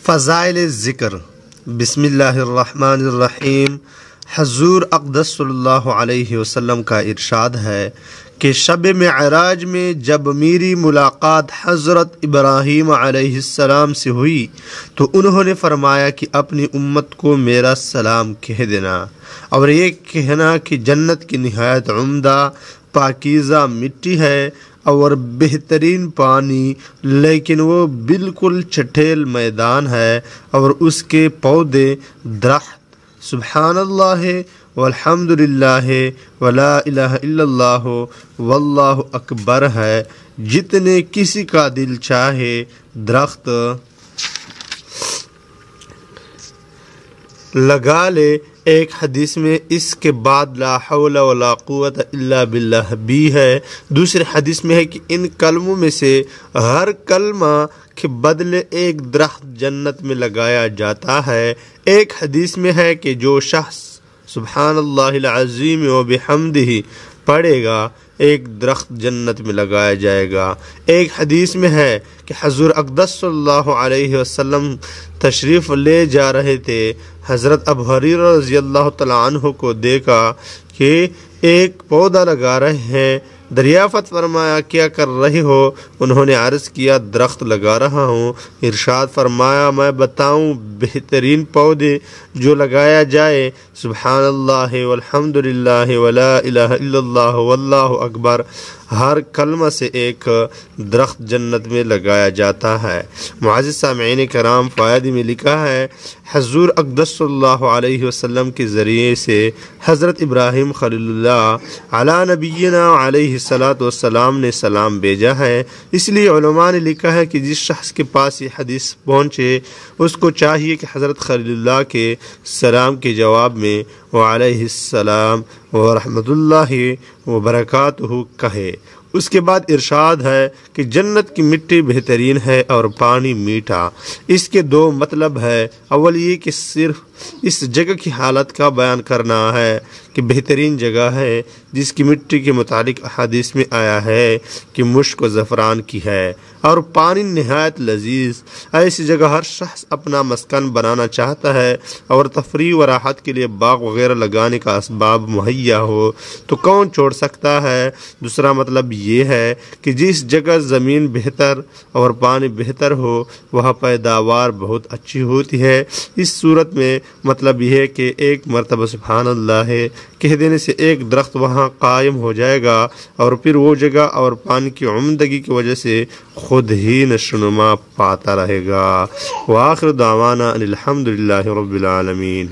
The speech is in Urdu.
فضائل ذکر۔ بسم اللہ الرحمن الرحیم۔ حضور اقدس صلی اللہ علیہ وسلم کا ارشاد ہے کہ شب معراج میں جب میری ملاقات حضرت ابراہیم علیہ السلام سے ہوئی تو انہوں نے فرمایا کہ اپنی امت کو میرا سلام کہہ دینا اور یہ کہنا کہ جنت کی نہایت عمدہ پاکیزہ مٹی ہے اور بہترین پانی، لیکن وہ بالکل چٹیل میدان ہے اور اس کے پودے درخت سبحان اللہ والحمد للہ ولا الہ الا اللہ واللہ اکبر ہے، جتنے کسی کا دل چاہے درخت لگا لے۔ ایک حدیث میں اس کے بعد لا حول ولا قوت الا باللہ بھی ہے۔ دوسرے حدیث میں ہے کہ ان کلموں میں سے ہر کلمہ کے بدلے ایک درخت جنت میں لگایا جاتا ہے۔ ایک حدیث میں ہے کہ جو شخص سبحان اللہ العظیم و بحمدہ پڑھے گا ایک درخت جنت میں لگایا جائے گا۔ ایک حدیث میں ہے کہ حضور اقدس صلی اللہ علیہ وسلم تشریف لے جا رہے تھے، حضرت ابو ہریرہ رضی اللہ تعالیٰ عنہ کو دیکھا کہ ایک پودا لگا رہے ہیں۔ دریافت فرمایا کیا کر رہے ہو؟ انہوں نے عرض کیا درخت لگا رہا ہوں۔ ارشاد فرمایا میں بتاؤں بہترین پودے جو لگایا جائے؟ سبحان اللہ والحمد للہ ولا الہ الا اللہ واللہ اکبر، ہر کلمہ سے ایک درخت جنت میں لگایا جاتا ہے۔ معزز سامعین کرام، فائدے میں لکھا ہے حضور اقدس صلی اللہ علیہ وسلم کے ذریعے سے حضرت ابراہیم خلیل اللہ علی نبینا علیہ الصلاۃ والسلام نے سلام بھیجا ہے۔ اس لیے علماء نے لکھا ہے کہ جس شخص کے پاس یہ حدیث پہنچے اس کو چاہیے کہ حضرت خلیل اللہ کے سلام کے جواب میں وعلیہ السلام ورحمۃ اللہ وبرکاتہ کہے۔ اس کے بعد ارشاد ہے کہ جنت کی مٹی بہترین ہے اور پانی میٹھا۔ اس کے دو مطلب ہے، اول یہ کہ صرف اس جگہ کی حالت کا بیان کرنا ہے کہ بہترین جگہ ہے، جس کی مٹی کے متعلق احادیث میں آیا ہے کہ مشک و زعفران کی ہے، اور پانی نہایت لذیذ۔ ایسی جگہ ہر شخص اپنا مسکن بنانا چاہتا ہے اور تفریح و راحت کے لیے باغ وغیرہ لگانے کا اسباب مہیا ہو تو کون چھوڑ سکتا ہے؟ دوسرا مطلب یہ ہے کہ جس جگہ زمین بہتر اور پانی بہتر ہو وہاں پیداوار بہت اچھی ہوتی ہے۔ اس صورت میں مطلب یہ ہے کہ ایک مرتبہ سبحان اللہ کہہ دینے سے ایک درخت وہاں قائم ہو جائے گا اور پھر وہ جگہ اور پانی کی عمدگی کی وجہ سے خود ہی نشوونما پاتا رہے گا۔ وآخر دعوانا ان الحمد للہ رب العالمین۔